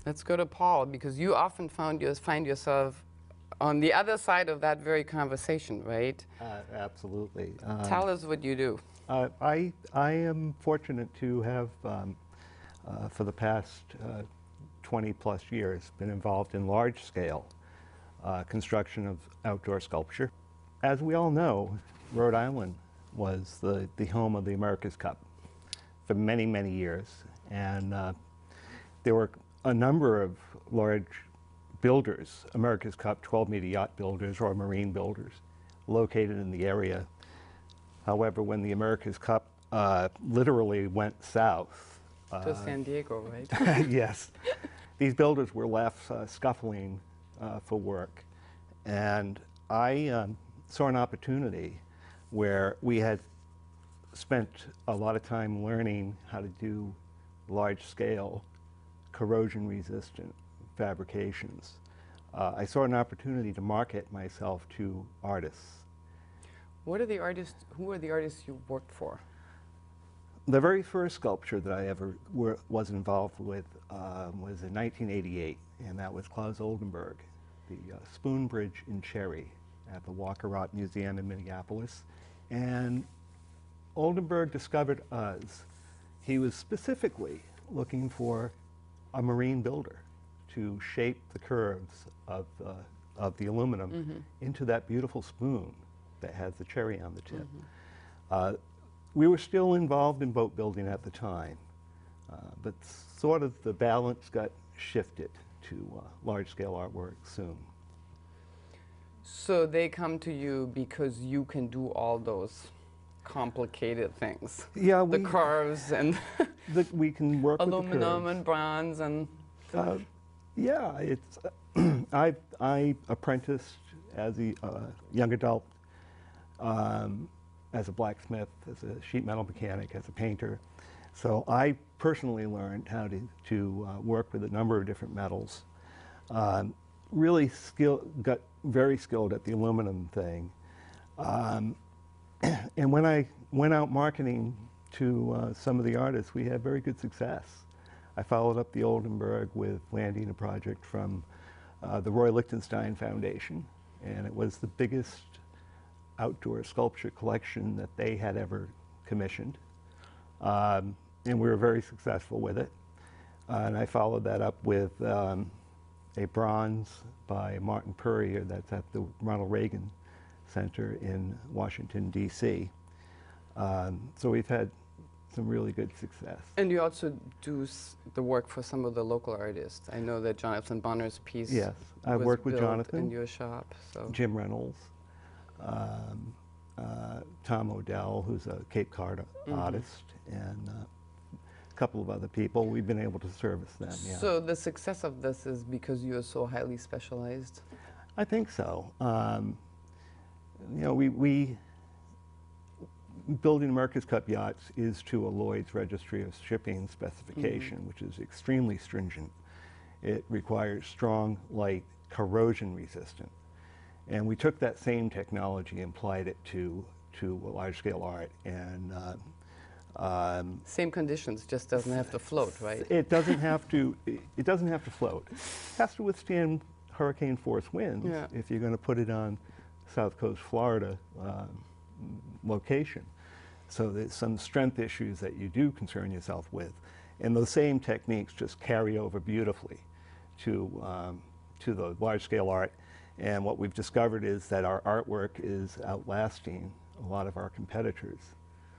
Let's go to Paul, because you often find yourself on the other side of that very conversation, right? Absolutely. Tell us what you do. I am fortunate to have, for the past 20 plus years, been involved in large scale construction of outdoor sculpture. As we all know, Rhode Island was the home of the America's Cup for many, many years. And there were a number of large builders, America's Cup 12-meter yacht builders or marine builders, located in the area. However, when the America's Cup literally went south. To San Diego, right? Yes. These builders were left scuffling for work. And I saw an opportunity where we had spent a lot of time learning how to do large-scale, corrosion-resistant fabrications. I saw an opportunity to market myself to artists. What are the artists? Who are the artists you worked for? The very first sculpture that I ever was involved with was in 1988, and that was Klaus Oldenburg, the Spoon Bridge in Cherry at the Walker Art Museum in Minneapolis. And Oldenburg discovered us. He was specifically looking for a marine builder to shape the curves of the aluminum into that beautiful spoon that has the cherry on the tip. We were still involved in boat building at the time, but sort of the balance got shifted to large-scale artwork soon. So they come to you because you can do all those complicated things. Yeah, the curves and we can work aluminum with the curves. and bronze and. Yeah, it's. I apprenticed as a young adult, as a blacksmith, as a sheet metal mechanic, as a painter. So I personally learned how to work with a number of different metals. Really got very skilled at the aluminum thing. And when I went out marketing to some of the artists, we had very good success. I followed up the Oldenburg with landing a project from the Roy Lichtenstein Foundation, and it was the biggest outdoor sculpture collection that they had ever commissioned. And we were very successful with it. And I followed that up with a bronze by Martin Purrier that's at the Ronald Reagan Center in Washington, D.C. So we've had some really good success. And you also do the work for some of the local artists. I know that Jonathan Bonner's piece. Yes, I've worked with Jonathan in your shop. So Jim Reynolds, Tom Odell, who's a Cape Cod artist, and a couple of other people. We've been able to service them. Yeah. So the success of this is because you are so highly specialized? I think so. You know, we building America's Cup yachts is to a Lloyd's Registry of Shipping specification, which is extremely stringent. It requires strong, light, corrosion resistant. And we took that same technology and applied it to large-scale art. And same conditions, just doesn't have to float, right? It doesn't have to. It doesn't have to float. It has to withstand hurricane force winds if you're going to put it on South Coast Florida location. So there's some strength issues that you do concern yourself with, and those same techniques just carry over beautifully to the large-scale art. And what we've discovered is that our artwork is outlasting a lot of our competitors.